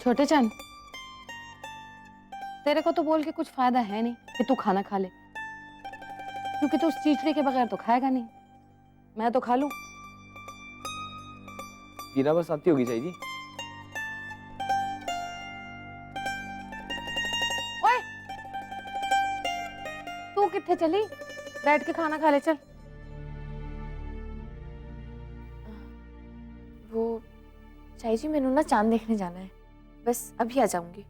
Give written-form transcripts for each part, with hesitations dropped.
छोटे चंद, तेरे को तो बोल के कुछ फायदा है नहीं कि तू खाना खा ले, क्योंकि तू उस चीचड़ी के बगैर तो खाएगा नहीं। मैं तो खा लूं। वीरा बस आती होगी चाची जी। ओए, तू किथे चली? बैठ के खाना खा ले चल। वो चाची जी, मैंने ना चांद देखने जाना है, बस अभी आ जाऊंगी।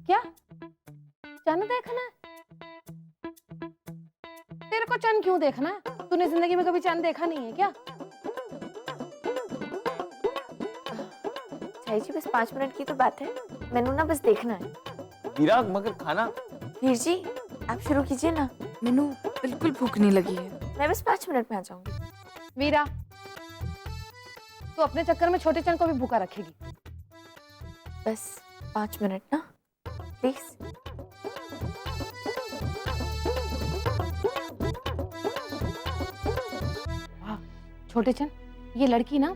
क्या चंद देखना है? तेरे को चंद क्यों देखना है? तूने जिंदगी में कभी चंद देखा नहीं है क्या? चाची जी, बस 5 मिनट की तो बात है, मैंने ना बस देखना है। वीरा मगर खाना। वीर जी आप शुरू कीजिए ना, मैनू बिल्कुल भूख नहीं लगी है, मैं बस 5 मिनट में आ जाऊंगी। वीरा, तू अपने चक्कर में छोटे चंद को भी भूखा रखेगी। बस 5 मिनट ना, प्लीज। वाह छोटे चंद, ये लड़की ना,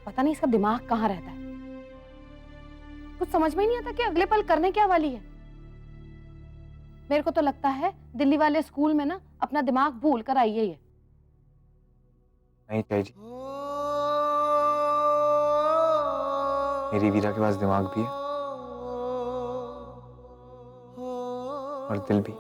पता नहीं इसका दिमाग कहाँ रहता है। कुछ समझ में ही नहीं आता कि अगले पल करने क्या वाली है। मेरे को तो लगता है दिल्ली वाले स्कूल में ना अपना दिमाग भूल कर आई है ये। नहीं चाची जी, मेरी वीरा के पास दिमाग भी है और दिल भी।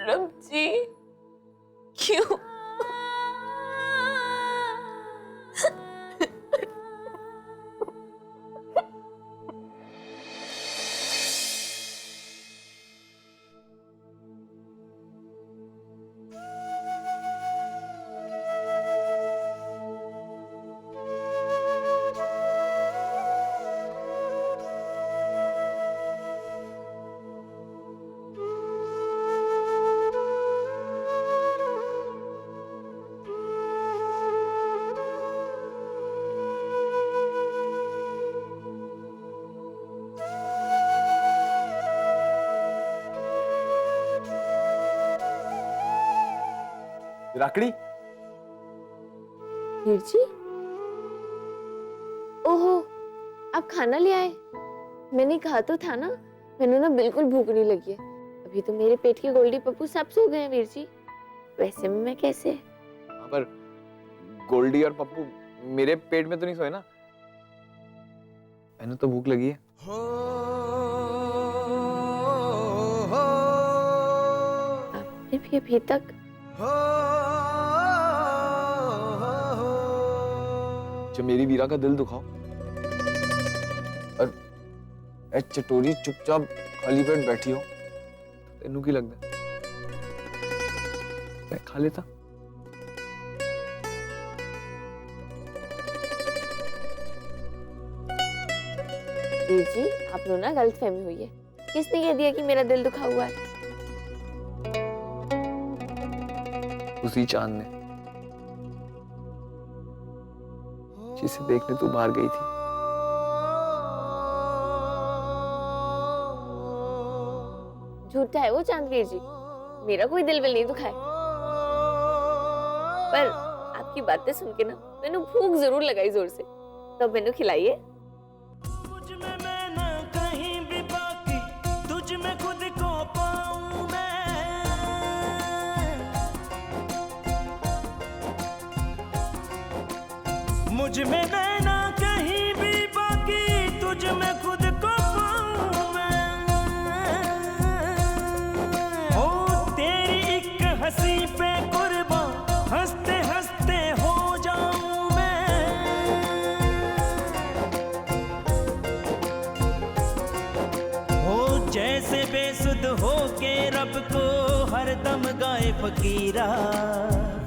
रब जी क्यों? राकड़ी। वीर जी, ओहो आप खाना ले आए। मैंने कहा तो था ना, मैंने ना बिल्कुल भूख नहीं लगी है। अभी तो मेरे पेट के गोल्डी पप्पू सब सो गए हैं वीर जी, वैसे में मैं कैसे? हाँ, पर गोल्डी और पप्पू मेरे पेट में तो नहीं सोए ना। मैंने तो भूख लगी है। आपने भी अभी तक? जब मेरी वीरा का दिल दुखाओ और ए चटोरी चुपचाप खाली पेट बैठी हो, तेनू की लगता मैं खा लेता। वीर जी आप लोग ना गलतफहमी हुई है। किसने कह दिया कि मेरा दिल दुखा हुआ है? उसी चांद ने जिसे देखने तू बाहर गई थी। झूठा है वो चांद वीर जी, मेरा कोई दिल विल नहीं दुखा है। पर आपकी बातें सुन के ना मैंने भूख जरूर लगाई जोर से, तो मैंने खिलाइए। मुझ में रहना कहीं भी बाकी, तुझ में खुद को पाऊं मैं। ओ तेरी एक हंसी पे कुर्बान, हंसते हंसते हो जाऊं मैं। ओ जैसे बेसुध हो के रब को हरदम गाए फकीरा,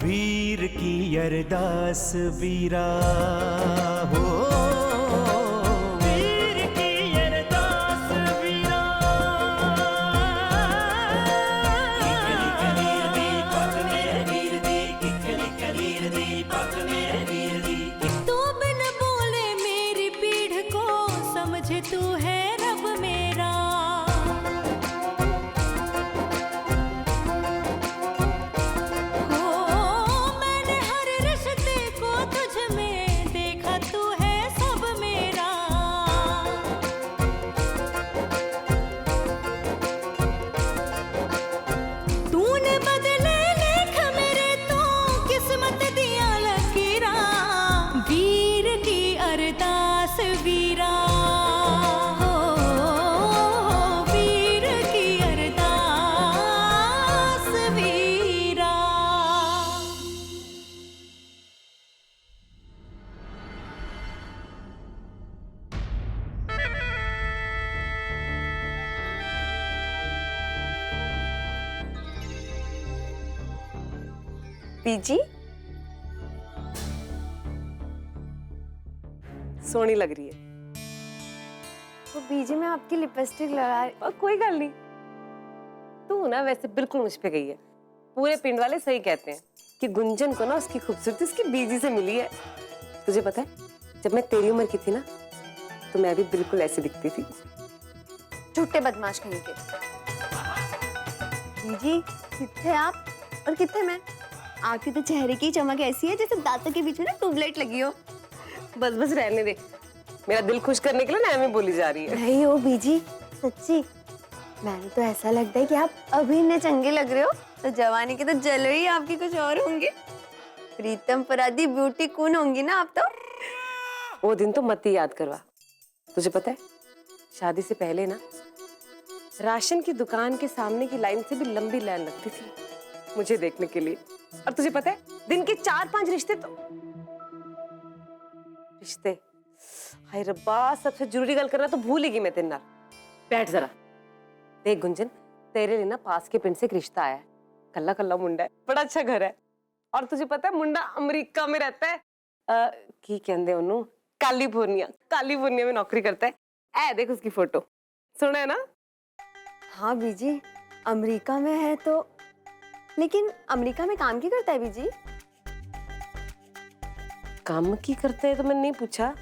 वीर की अरदास वीरा हो, वीर की अरदास वीरा। किकली कलीर दी पग मेरे वीर दी, किकली कलीर दी पग मेरे वीर दी। तू बिन बोले मेरी पीढ़ को समझे, तू है रब मेरा। मैंने हर रिश्ते को तुझ में देखा, तू है सब मेरा। तूने बदले लेख मेरे, तो किस्मत दिया लकीरा, वीर की अरदास वीरा हो, वीर की अरदास वीरा। पीजी सोहनी लग रही है। वो बीजी में आपकी लिपस्टिक लगा रही। और कोई गल नहीं, तू ना वैसे बिल्कुल मुझ पे गई है। पूरे पिंड वाले सही कहते हैं कि गुंजन को ना उसकी खूबसूरती उसकी बीजी से मिली है। तुझे पता है, जब मैं तेरी उम्र की थी ना, तो मैं भी बिल्कुल ऐसी दिखती थी। झूठे बदमाश कहीं के। बीजी कितने आप और कितने मैं? आपके तो चेहरे की चमक ऐसी है जैसे दांतों के बीच में ना ट्यूबलाइट लगी हो। बस बस रहने दे, मेरा दिल खुश करने के लिए ना एमी बोली जा रही है। नहीं हो बीजी, सच्ची मैंने तो ऐसा लगता है कि आप अभी इतने चंगे लग रहे हो, तो जवानी के तो जलो ही आपकी कुछ और होंगे। प्रीतम परादी ब्यूटी क्वीन होंगी ना आप तो। वो दिन तो मत ही याद करवा। तुझे पता है, शादी से पहले ना राशन की दुकान के सामने की लाइन से भी लंबी लाइन लगती थी मुझे देखने के लिए। और तुझे पता है, दिन के 4-5 रिश्ते हाय रब्बा, सबसे जरूरी गल करना तो भूल ही गई मैं तेरे नाल। बैठ जरा। देख गुंजन, तेरे लिए ना पास के पिंड से एक रिश्ता आया है। कल्ला कल्ला मुंडा है, बड़ा अच्छा घर है। और तुझे पता है, मुंडा अमेरिका में रहता है। की कहंदे ओनू, कैलिफोर्निया में नौकरी करता है। ऐ देख उसकी फोटो, सुना है ना? हाँ बीजी, अमेरिका में है तो, लेकिन अमेरिका में काम की करता है बीजी? काम की करते हैं तो मैंने नहीं पूछा,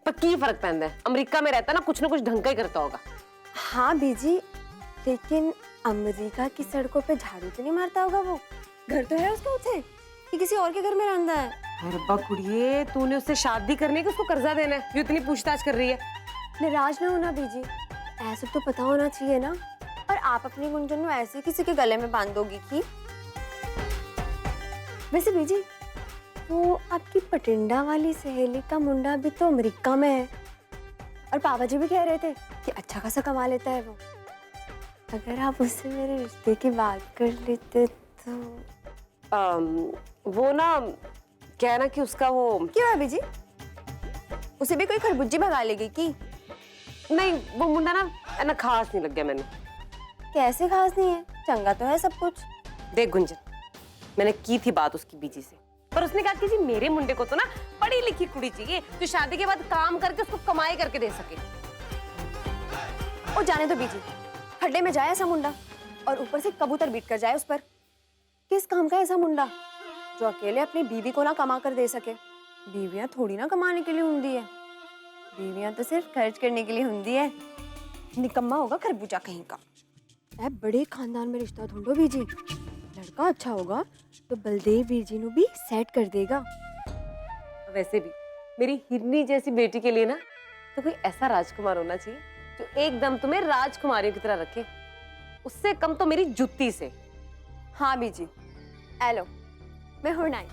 पर की फर्क पैंदा है। अमेरिका में रहता ना कुछ ढंग का ही करता होगा। हाँ बीजी, लेकिन अमेरिका की सड़कों पे झाड़ू तो नहीं मारता होगा वो? घर तो है उसका उसे, कि किसी और के घर में रहता है? अरे रब्बा कुड़िए, तूने उससे शादी करने की उसको कर्जा देना है, ये इतनी पूछताछ कर रही है। निराश ना होना बीजी, ऐसे तो पता होना चाहिए ना। और आप अपनी गुंजन को ऐसे किसी के गले में बांध दोगी कि? वैसे बीजी, वो आपकी पटिंडा वाली सहेली का मुंडा भी तो अमेरिका में है, और पापा जी भी कह रहे थे कि अच्छा खासा कमा लेता है वो। अगर आप उससे मेरे रिश्ते की बात कर लेते तो। वो ना क्या है ना कि उसका वो क्यों है बीजी? उसे भी कोई खरबूजी भगा लेगी की? नहीं, वो मुंडा ना खास नहीं लग गया मैंने। कैसे खास नहीं है? चंगा तो है सब कुछ। देख गुंजन, मैंने की थी बात उसकी बीजी से, पर उसने कहा कि जी मेरे मुंडे को तो ना पढ़ी लिखी कुड़ी चाहिए जो शादी के बाद काम करके उसको कमाई करके दे सके। और जाने दो बीजी, खड्डे में जाए ऐसा मुंडा, और ऊपर से कबूतर बीट कर जाए उस पर। किस काम का ऐसा मुंडा जो अकेले अपनी बीवी को ना कमा कर दे सके? बीवियां थोड़ी ना कमाने के लिए हुंदी है, बीवियां तो सिर्फ खर्च करने के लिए हुंदी है। निकम्मा होगा खरबूजा कहीं का। ऐ बड़े खानदान में रिश्ता ढूंढो बीजी, लड़का अच्छा होगा तो बलदेव वीर जी भी सेट कर देगा। वैसे भी मेरी हिरनी जैसी बेटी के लिए ना तो कोई ऐसा राजकुमार होना चाहिए जो एकदम तुम्हें राजकुमारियों की तरह रखे, उससे कम तो मेरी जुत्ती से। हाँ बीजी, एलो मैं हूं नाई।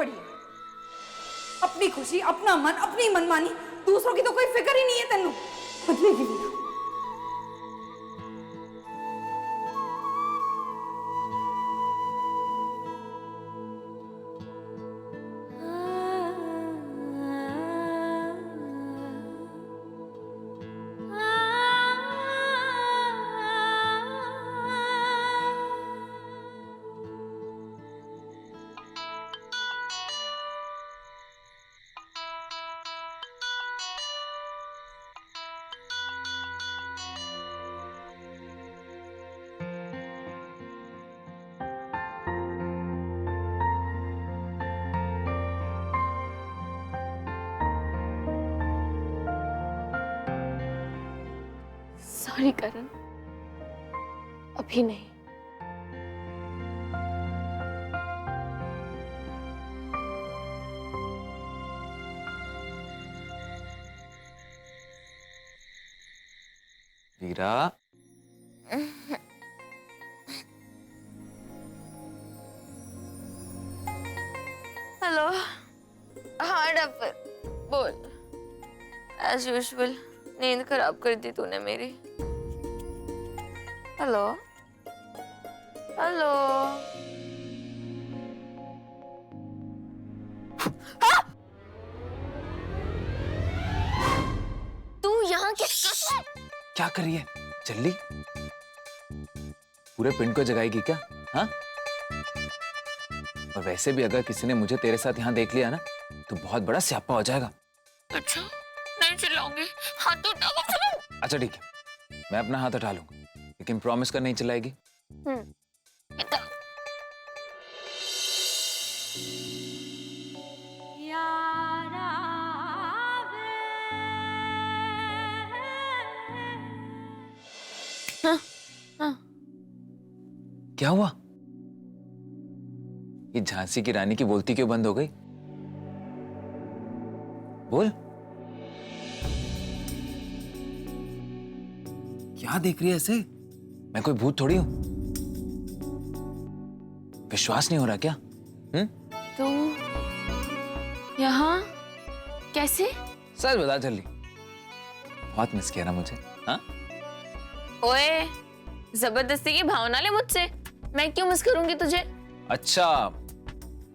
पड़ी है। अपनी खुशी, अपना मन, अपनी मनमानी, दूसरों की तो कोई फिक्र ही नहीं है तेनू। बदलेगी वीरा। सॉरी करण, अभी नहीं। वीरा, हेलो। हाँ डॉक्टर, बोल। एज यूजुअल नींद खराब कर दी तूने मेरी। Hello hello. तू यहाँ क्या कर रही है जल्दी? पूरे पिंड को जगाएगी क्या? हाँ? और वैसे भी अगर किसी ने मुझे तेरे साथ यहाँ देख लिया ना तो बहुत बड़ा स्यापा हो जाएगा। अच्छा, नहीं चिल्लाऊंगी। हाथ उठा। अच्छा ठीक है, मैं अपना हाथ हटा लूंगा, लेकिन प्रॉमिस कर नहीं चिल्लाएगी। क्या हुआ? ये झांसी की रानी की बोलती क्यों बंद हो गई? बोल। क्या देख रही है ऐसे? मैं कोई भूत थोड़ी हूं। विश्वास नहीं हो रहा क्या? तू यहाँ कैसे? सच बता जल्दी, बहुत मिस किया ना मुझे? हाँ? ओए, जबरदस्ती की भावना ले मुझसे। मैं क्यों मिस करूंगी तुझे? अच्छा,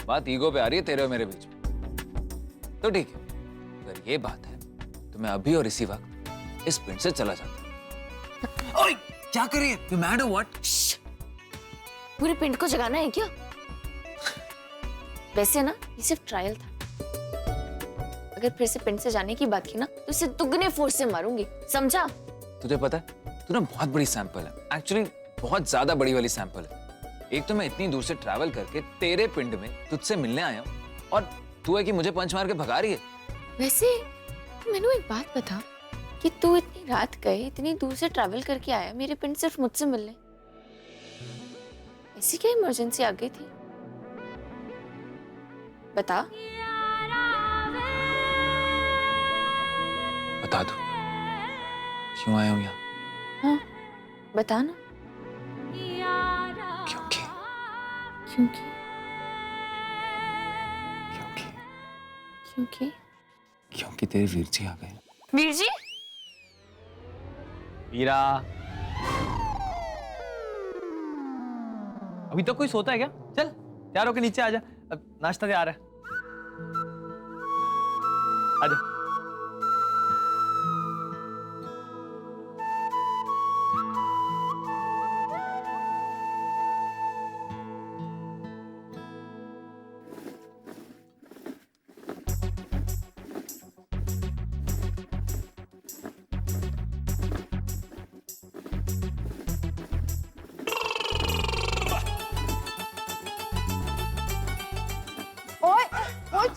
बात ईगो पे आ रही है तेरे और मेरे बीच में। तो ठीक है, अगर ये बात है तो मैं अभी और इसी वक्त इस पिंड से चला जाता हूं। ओए, क्या कर रही है? You mad or what? पूरे पिंड को जगाना है क्या? वैसे ना ये सिर्फ ट्रायल था। अगर फिर से पिंड से जाने की बात की ना तो इसे दुगने फोर्स से मारूंगी, समझा? तुझे पता है तू ना बहुत बड़ी सैंपल है, एक्चुअली बहुत ज्यादा बड़ी वाली सैंपल है। एक तो मैं इतनी दूर से ट्रैवल करके तेरे पिंड में तुझसे मिलने आया हूँ और तू है कि मुझे पंच मार के भगा रही है। वैसे मैंने एक बात बता कि तू इतनी रात गए, इतनी दूर से ट्रैवल करके आया मेरे पिंड सिर्फ मुझसे मिलने। ऐसी क्या इमरजेंसी आ गई थी? बता। बता दो क्यों आया हूँ यहाँ? हाँ, बता ना। क्योंकि क्योंकि क्योंकि क्योंकि क्योंकि तेरे वीर जी आ गए। वीर जी? वीरा, अभी तक कोई सोता है क्या? चल तैयार होके नीचे आजा, अब नाश्ता तैयार है। आजा।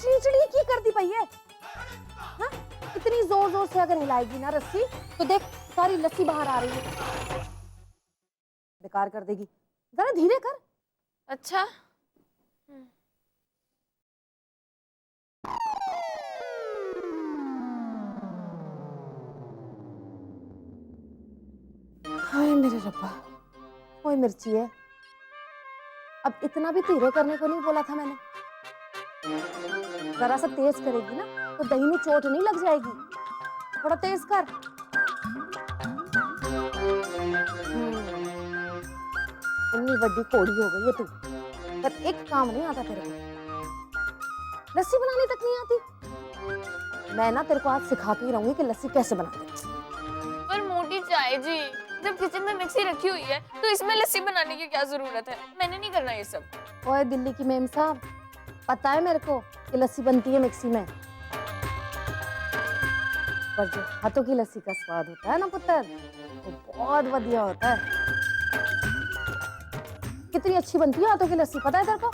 चिड़चिड़ी की करती पई है? हाँ? इतनी जोर जोर से अगर हिलाएगी ना रस्सी तो देख सारी लस्सी बाहर आ रही है। बेकार कर देगी, जरा धीरे कर। अच्छा। हाय मेरे रब्बा, कोई मिर्ची है। अब इतना भी धीरे करने को नहीं बोला था मैंने। जरा सा तेज करेगी ना तो दही में चोट नहीं लग जाएगी। थोड़ा तेज कर। इतनी बड़ी कोड़ी हो गई है तू, पर एक काम नहीं आता तेरे को। लस्सी बनानी तक नहीं आती। मैं ना तेरे को आज सिखाती ही रहूंगी कि लस्सी कैसे बनाते हैं। पर मोटी चाय जी, जब किचन में मिक्सी रखी हुई है तो इसमें लस्सी बनाने की क्या जरूरत है? मैंने नहीं करना ये सब। ओए दिल्ली की मेम साहब, पता है मेरे को कि लस्सी बनती है मिक्सी में, पर जो हाथों की लस्सी का स्वाद होता है ना पुत्र, वो बहुत बढ़िया होता है। कितनी अच्छी बनती है हाथों की लस्सी, पता है तेरे को?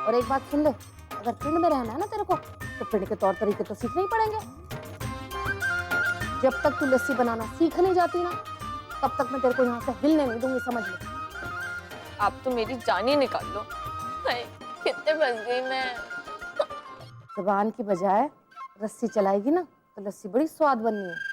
और एक बात सुन ले, अगर पिंड में रहना है ना तेरे को, तो पिंड के तौर तरीके तो सीखने ही पड़ेंगे। जब तक तू लस्सी बनाना सीख नहीं जाती ना, तब तक मैं तेरे को यहाँ से हिलने नहीं दूंगी, समझ ले। आप तो मेरी जान ही निकाल लो। हाय, कितने फंस गई मैं। जुबान की बजाय रस्सी चलाएगी ना तो लस्सी बड़ी स्वाद बननी है।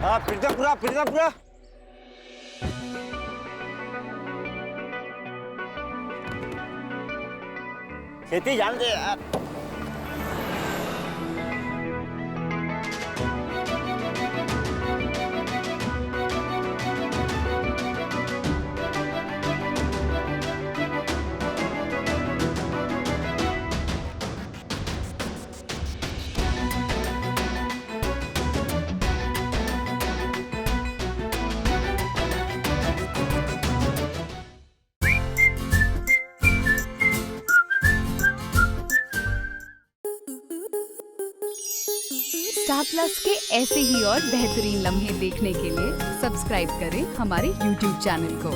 हाँ पिज्जा पूरा खेती जान दे यार। स्टार प्लस के ऐसे ही और बेहतरीन लम्हे देखने के लिए सब्सक्राइब करें हमारे YouTube चैनल को।